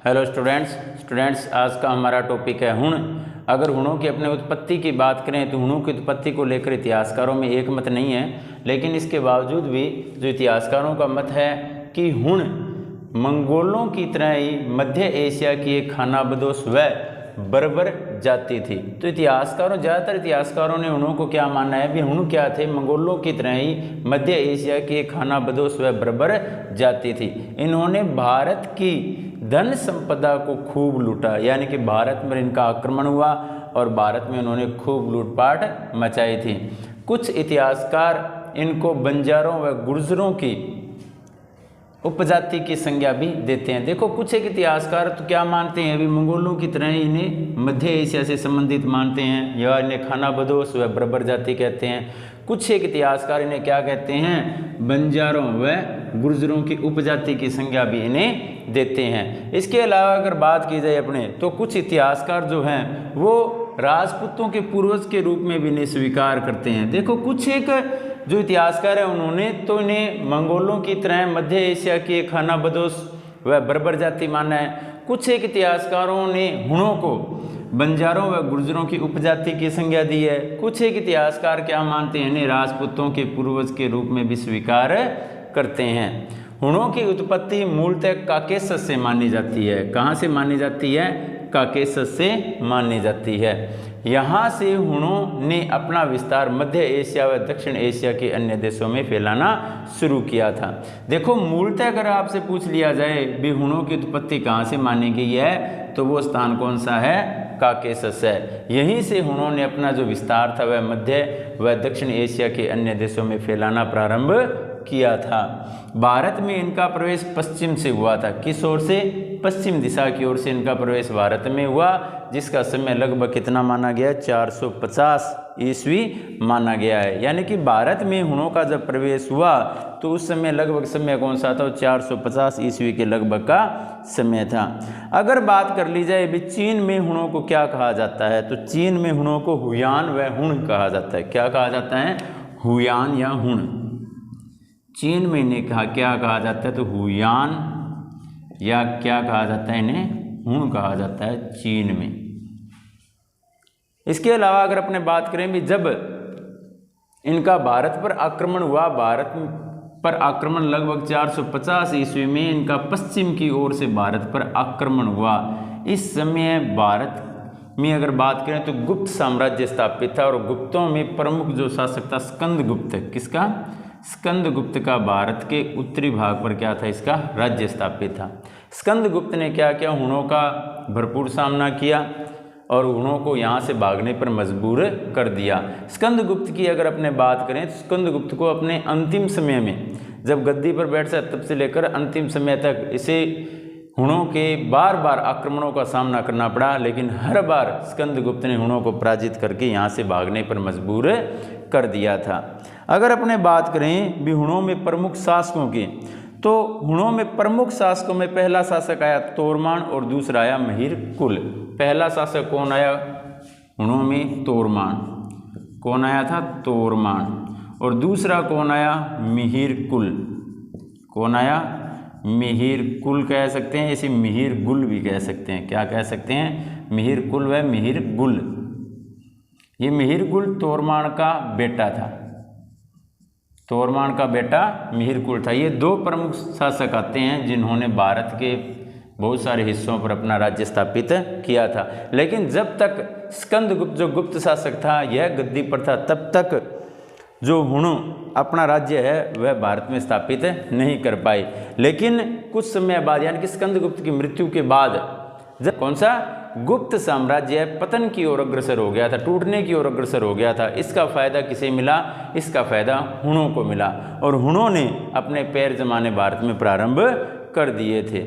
Hello students आज का हमारा टॉपिक है हुण। अगर हुणों की अपने उत्पत्ति की बात करें तो हुणों की उत्पत्ति को लेकर इतिहासकारों में एक मत नहीं है, लेकिन इसके बावजूद भी जो इतिहासकारों का मत है कि हुण मंगोलों की तरह ही मध्य एशिया की एक खानाबदोश व बर्बर जाति थी। तो ज़्यादातर इतिहासकारों ने हुणों को क्या माना है भी हुण क्या थे, मंगोलों की तरह ही मध्य एशिया की एक खानाबदोश व बर्बर जाति थी। इन्होंने भारत की धन संपदा को खूब लूटा, यानी कि भारत में इनका आक्रमण हुआ और भारत में उन्होंने खूब लूटपाट मचाई थी। कुछ इतिहासकार इनको बंजारों व गुर्जरों की उपजाति की संज्ञा भी देते हैं। देखो कुछ एक इतिहासकार तो क्या मानते हैं अभी मंगोलों की तरह इन्हें मध्य एशिया से संबंधित मानते हैं या इन्हें खानाबदोश व बर्बर जाति कहते हैं। कुछ एक इतिहासकार इन्हें क्या कहते हैं, बंजारों व गुर्जरों की उपजाति की संज्ञा भी इन्हें देते हैं। इसके अलावा अगर बात की जाए अपने तो कुछ इतिहासकार जो हैं वो राजपूतों के पूर्वज के रूप में भी इन्हें स्वीकार करते हैं। देखो कुछ एक जो इतिहासकार है उन्होंने तो इन्हें मंगोलों की तरह मध्य एशिया की खानाबदोश व बर्बर जाति माना है। कुछ एक इतिहासकारों ने हुणों को बंजारों व गुर्जरों की उपजाति की संज्ञा दी है। कुछ एक इतिहासकार क्या मानते हैं, इन्हें राजपूतों के पूर्वज के रूप में भी स्वीकार करते हैं। हुणों की उत्पत्ति मूलतः काकेशस से मानी जाती है। कहाँ से मानी जाती है? काकेशस से मानी जाती है। यहाँ से हुणों ने अपना विस्तार मध्य एशिया व दक्षिण एशिया के अन्य देशों में फैलाना शुरू किया था। देखो मूलतः अगर आपसे पूछ लिया जाए भी हुणों की उत्पत्ति कहाँ से मानी गई है तो वो स्थान कौन सा है? काकेशस है। यहीं से हुणों ने अपना जो विस्तार था वह मध्य व दक्षिण एशिया के अन्य देशों में फैलाना प्रारंभ किया था। भारत में इनका प्रवेश पश्चिम से हुआ था। किस ओर से? पश्चिम दिशा की ओर से इनका प्रवेश भारत में हुआ, जिसका समय लगभग कितना माना गया है? 450 ईस्वी माना गया है। यानी कि भारत में हुणों का जब प्रवेश हुआ तो उस समय लगभग समय कौन सा था? 450 ईस्वी के लगभग का समय था। अगर बात कर ली जाए भी चीन में हुणों को क्या कहा जाता है तो चीन में हुणों को हुयान व हुण कहा जाता है। क्या कहा जाता है? हुयान या हुण। चीन में इन्हें क्या कहा जाता है तो हुयान या क्या कहा जाता है, इन्हें हुण कहा जाता है चीन में। इसके अलावा अगर अपने बात करें भी जब इनका भारत पर आक्रमण हुआ, भारत पर आक्रमण लगभग 450 ईस्वी में इनका पश्चिम की ओर से भारत पर आक्रमण हुआ। इस समय भारत में अगर बात करें तो गुप्त साम्राज्य स्थापित था और गुप्तों में प्रमुख जो शासक था स्कंदगुप्त। किसका? स्कंदगुप्त का भारत के उत्तरी भाग पर क्या था? इसका राज्य स्थापित था। स्कंदगुप्त ने क्या किया? हुणों का भरपूर सामना किया और हुणों को यहाँ से भागने पर मजबूर कर दिया। स्कंदगुप्त की अगर अपने बात करें तो स्कंदगुप्त को अपने अंतिम समय में जब गद्दी पर बैठा तब से लेकर अंतिम समय तक इसे हुणों के बार बार आक्रमणों का सामना करना पड़ा, लेकिन हर बार स्कंदगुप्त ने हुणों को पराजित करके यहाँ से भागने पर मजबूर कर दिया था। अगर अपने बात करें भी हुणों में प्रमुख शासकों की तो हुणों में प्रमुख शासकों में पहला शासक आया तोरमान और दूसरा आया मिहिरकुल। पहला शासक कौन आया हुणों में? तोरमान। कौन आया था? तोरमान। और दूसरा कौन आया? मिहिरकुल। कौन आया? मिहिरकुल कह सकते हैं, इसे मिहिरगुल भी कह सकते हैं। क्या कह सकते हैं? मिहिरकुल व मिहिरगुल। ये मिहिरगुल तोरमान का बेटा था। तोरमान का बेटा मिहिरकुल था। ये दो प्रमुख शासक आते हैं जिन्होंने भारत के बहुत सारे हिस्सों पर अपना राज्य स्थापित किया था। लेकिन जब तक स्कंदगुप्त जो गुप्त शासक था यह गद्दी पर था तब तक जो हुण अपना राज्य है वह भारत में स्थापित नहीं कर पाए। लेकिन कुछ समय बाद यानी कि स्कंदगुप्त की मृत्यु के बाद जब कौन सा गुप्त साम्राज्य पतन की ओर अग्रसर हो गया था, टूटने की ओर अग्रसर हो गया था, इसका फायदा किसे मिला? इसका फायदा हुणों को मिला और हुणों ने अपने पैर जमाने भारत में प्रारंभ कर दिए थे।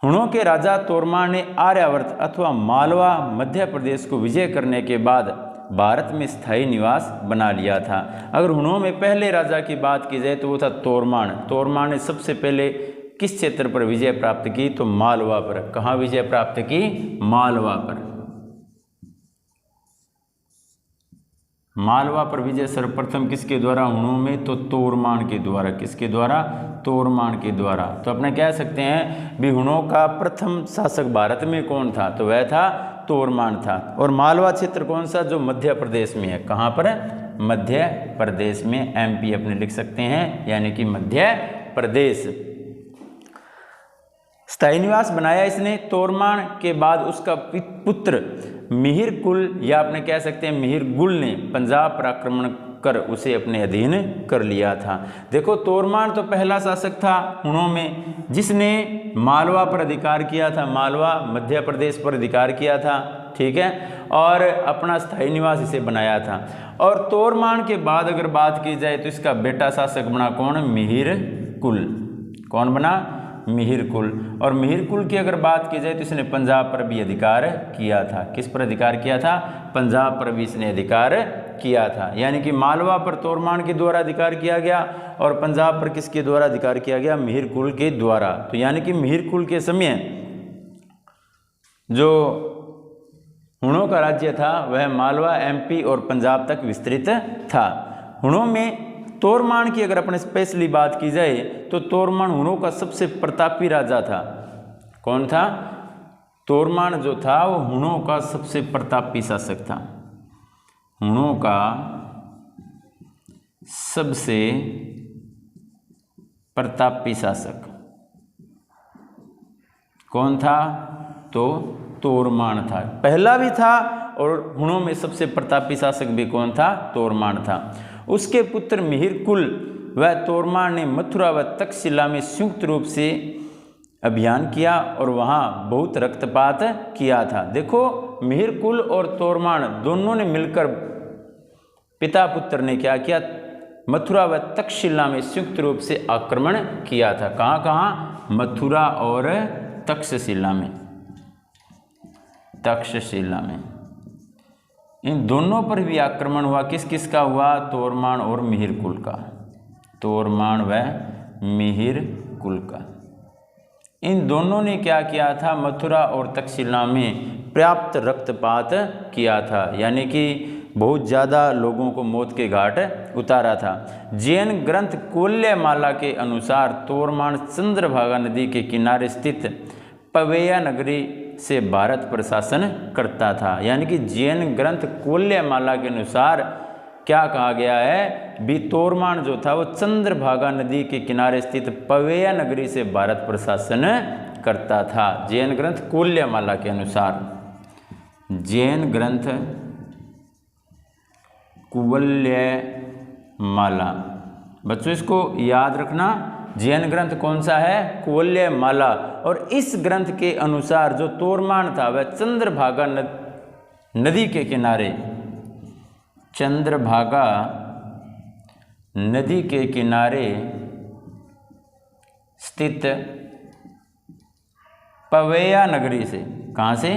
हुणों के राजा तोरमान ने आर्यावर्त अथवा मालवा मध्य प्रदेश को विजय करने के बाद भारत में स्थायी निवास बना लिया था। अगर हुणों में पहले राजा की बात की जाए तो वो था तोरमान। तोरमान ने सबसे पहले किस क्षेत्र पर विजय प्राप्त की? तो मालवा पर। कहाँ विजय प्राप्त की? मालवा पर। मालवा पर विजय सर्वप्रथम किसके द्वारा? हुणों में, तो तोरमान के द्वारा। किसके द्वारा? तोरमान के द्वारा। तो अपने कह सकते हैं भी हुणों का प्रथम शासक भारत में कौन था? तो वह था तोरमान था। और मालवा क्षेत्र कौन सा? जो मध्य प्रदेश में है। कहाँ पर? मध्य प्रदेश में। MP अपने लिख सकते हैं, यानी कि मध्य प्रदेश। स्थायी निवास बनाया इसने। तोरमान के बाद उसका पुत्र मिहिर कुल, या अपने कह सकते हैं मिहिर गुल ने पंजाब पर आक्रमण कर उसे अपने अधीन कर लिया था। देखो, तोरमान तो पहला शासक था हुणों में, जिसने मालवा पर अधिकार किया था। मालवा मध्य प्रदेश पर अधिकार किया था, ठीक है, और अपना स्थायी निवास इसे बनाया था। और तोरमान के बाद अगर बात की जाए तो इसका बेटा शासक बना कौन? मिहिर कुल। कौन बना? मिहिर कुल। और मिहिर कुल की अगर बात की जाए तो इसने पंजाब पर भी अधिकार किया था। किस पर अधिकार किया था? पंजाब पर भी इसने अधिकार किया था। यानी कि मालवा पर तोरमान के द्वारा अधिकार किया गया और पंजाब पर किसके द्वारा अधिकार किया गया? मिहिर कुल के द्वारा। तो यानी कि मिहिर कुल के समय जो हुणों का राज्य था वह मालवा, MP और पंजाब तक विस्तृत था। हुणों में तोरमान की अगर अपने स्पेशली बात की जाए तो तोरमान हुणों का सबसे प्रतापी राजा था। कौन था? तोरमान जो था वो हुणों का सबसे प्रतापी शासक था। हुणों का सबसे प्रतापी शासक कौन था? तो तोरमान था। पहला भी था और हुणों में सबसे प्रतापी शासक भी कौन था? तोरमान था। उसके पुत्र मिहिर कुल व तोरमान ने मथुरा व तक्षशिला में संयुक्त रूप से अभियान किया और वहाँ बहुत रक्तपात किया था। देखो, मिहिर कुल और तोरमान दोनों ने मिलकर पिता पुत्र ने क्या किया? मथुरा व तक्षशिला में संयुक्त रूप से आक्रमण किया था। कहाँ कहाँ? मथुरा और तक्षशिला में। तक्षशिला में इन दोनों पर भी आक्रमण हुआ। किस किस का हुआ? तोरमान और मिहिर कुल का। तोरमान व मिहिर कुल का। इन दोनों ने क्या किया था? मथुरा और तक्षशिला में पर्याप्त रक्तपात किया था, यानी कि बहुत ज़्यादा लोगों को मौत के घाट उतारा था। जैन ग्रंथ कोल्यमाला के अनुसार तोरमान चंद्रभागा नदी के किनारे स्थित पवेया नगरी से भारत पर शासन करता था। यानी कि जैन ग्रंथ कोल्यमाला के अनुसार क्या कहा गया है? भी तोरमान जो था वो चंद्रभागा नदी के किनारे स्थित पवेया नगरी से भारत पर शासन करता था। जैन ग्रंथ कोल्यमाला के अनुसार। जैन ग्रंथ कोल्यमाला, बच्चों इसको याद रखना। जैन ग्रंथ कौन सा है? कोल्यमाला। और इस ग्रंथ के अनुसार जो तोरमान था वह चंद्रभागा नदी के किनारे, चंद्रभागा नदी के किनारे स्थित पवेया नगरी से, कहाँ से?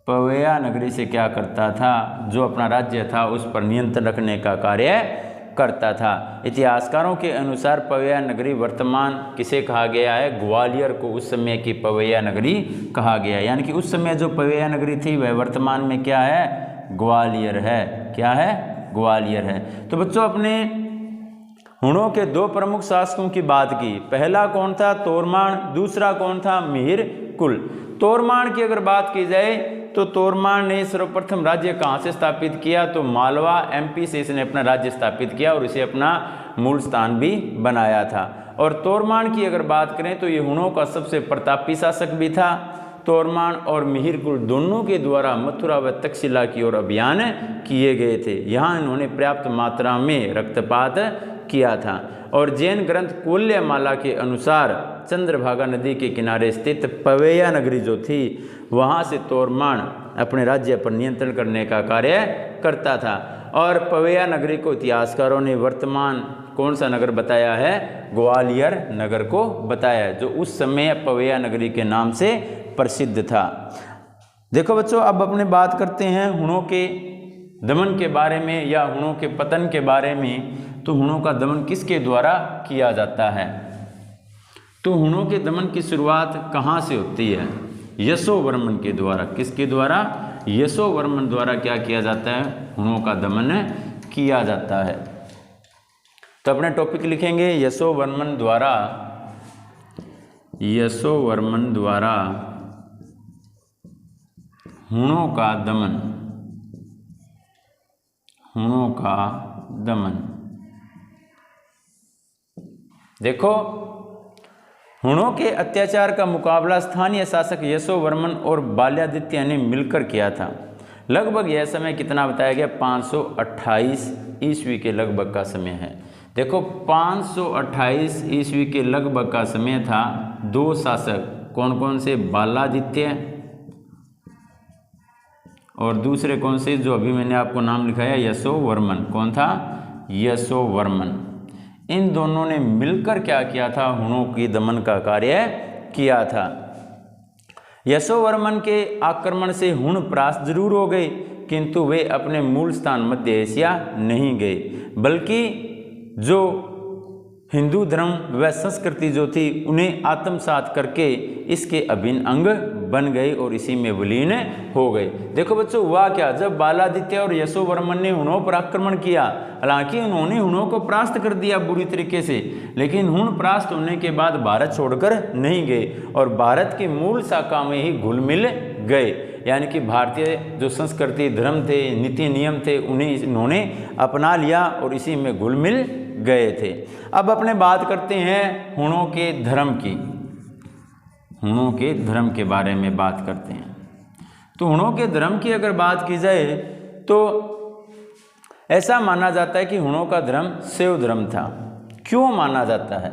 पवेया नगरी से क्या करता था? जो अपना राज्य था उस पर नियंत्रण रखने का कार्य करता था। इतिहासकारों के अनुसार पवेया नगरी वर्तमान किसे कहा गया है? ग्वालियर को उस समय की पवेया नगरी कहा गया। यानी कि उस समय जो पवेया नगरी थी वह वर्तमान में क्या है? ग्वालियर है। क्या है? ग्वालियर है। तो बच्चों, अपने हुणों के दो प्रमुख शासकों की बात की। पहला कौन था? तोरमान। दूसरा कौन था? मिहिर कुल। तोरमान की अगर बात की जाए तो तोरमान ने सर्वप्रथम राज्य कहाँ से स्थापित किया? तो मालवा, MP से इसने अपना राज्य स्थापित किया और इसे अपना मूल स्थान भी बनाया था। और तोरमान की अगर बात करें तो ये हुणों का सबसे प्रतापी शासक भी था। तोरमान और मिहिर कुल दोनों के द्वारा मथुरा व तक्षशिला की ओर अभियान किए गए थे। यहाँ इन्होंने पर्याप्त मात्रा में रक्तपात किया था। और जैन ग्रंथ कोल्यमाला के अनुसार चंद्रभागा नदी के किनारे स्थित पवेया नगरी जो थी वहाँ से तोरमान अपने राज्य पर नियंत्रण करने का कार्य करता था। और पवेया नगरी को इतिहासकारों ने वर्तमान कौन सा नगर बताया है? ग्वालियर नगर को बताया है, जो उस समय पवेया नगरी के नाम से प्रसिद्ध था। देखो बच्चों, अब अपने बात करते हैं हुणों के दमन के बारे में या हुणों के पतन के बारे में। तो हुणों का दमन किसके द्वारा किया जाता है? तो हुणों के दमन की शुरुआत कहाँ से होती है? यशोवर्मन के द्वारा। किसके द्वारा? यशोवर्मन द्वारा क्या किया जाता है, हुणों का दमन किया जाता है। तो अपने टॉपिक लिखेंगे यशोवर्मन द्वारा हुणों का दमन। देखो, हुणों के अत्याचार का मुकाबला स्थानीय शासक यशोवर्मन और बाल्यादित्य ने मिलकर किया था। लगभग यह समय कितना बताया गया, 528 ईस्वी के लगभग का समय है। देखो 528 ईस्वी के लगभग का समय था। दो शासक कौन कौन से, बाल्यादित्य और दूसरे कौन से, जो अभी मैंने आपको नाम लिखाया यशोवर्मन। कौन था, यशोवर्मन। इन दोनों ने मिलकर क्या किया था, हुणों की दमन का कार्य किया था। यशोवर्मन के आक्रमण से हुण परास्त जरूर हो गए, किंतु वे अपने मूल स्थान मध्य एशिया नहीं गए, बल्कि जो हिंदू धर्म व संस्कृति जो थी उन्हें आत्मसात करके इसके अभिन्न अंग बन गए और इसी में विलीन हो गए। देखो बच्चों, हुआ क्या, जब बाल्यादित्य और यशोवर्मन ने हुणों पर आक्रमण किया, हालांकि उन्होंने हुणों को परास्त कर दिया बुरी तरीके से, लेकिन हुण परास्त होने के बाद भारत छोड़कर नहीं गए और भारत की मूल शाखा में ही घुल मिल गए। यानी कि भारतीय जो संस्कृति, धर्म थे, नीति नियम थे, उन्हें इन्होंने अपना लिया और इसी में घुल मिल गए थे। अब अपने बात करते हैं हुणों के धर्म की, हुणों के धर्म के बारे में बात करते हैं। तो हुणों के धर्म की अगर बात की जाए तो ऐसा माना जाता है कि हुणों का धर्म शैव धर्म था। क्यों माना जाता है,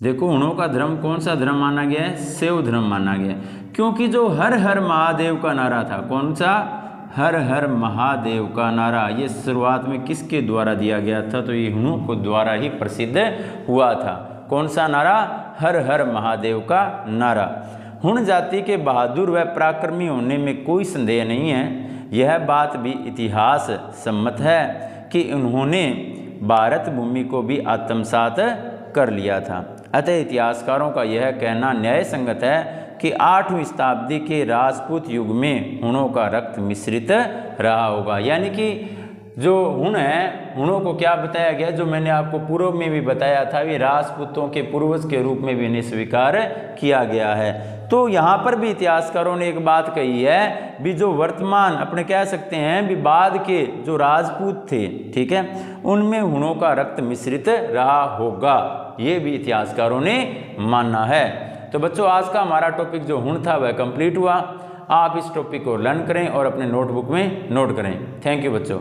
देखो हुणों का धर्म कौन सा धर्म माना गया है, शैव धर्म माना गया है। क्योंकि जो हर हर महादेव का नारा था, कौन सा, हर हर महादेव का नारा, ये शुरुआत में किसके द्वारा दिया गया था, तो ये हुणों को द्वारा ही प्रसिद्ध हुआ था। कौन सा नारा, हर हर महादेव का नारा। हुण जाति के बहादुर व पराक्रमी होने में कोई संदेह नहीं है। यह बात भी इतिहास सम्मत है कि उन्होंने भारत भूमि को भी आत्मसात कर लिया था। अतः इतिहासकारों का यह कहना न्याय संगत है कि 8वीं शताब्दी के राजपूत युग में हुणों का रक्त मिश्रित रहा होगा। यानी कि जो हुण है, हुणों को क्या बताया गया, जो मैंने आपको पूर्व में भी बताया था, वे राजपूतों के पूर्वज के रूप में भी इन्हें स्वीकार किया गया है। तो यहाँ पर भी इतिहासकारों ने एक बात कही है, भी जो वर्तमान अपने कह सकते हैं भी बाद के जो राजपूत थे, ठीक है, उनमें हुणों का रक्त मिश्रित रहा होगा, ये भी इतिहासकारों ने माना है। तो बच्चों, आज का हमारा टॉपिक जो हुण था वह कंप्लीट हुआ। आप इस टॉपिक को लर्न करें और अपने नोटबुक में नोट करें। थैंक यू बच्चों।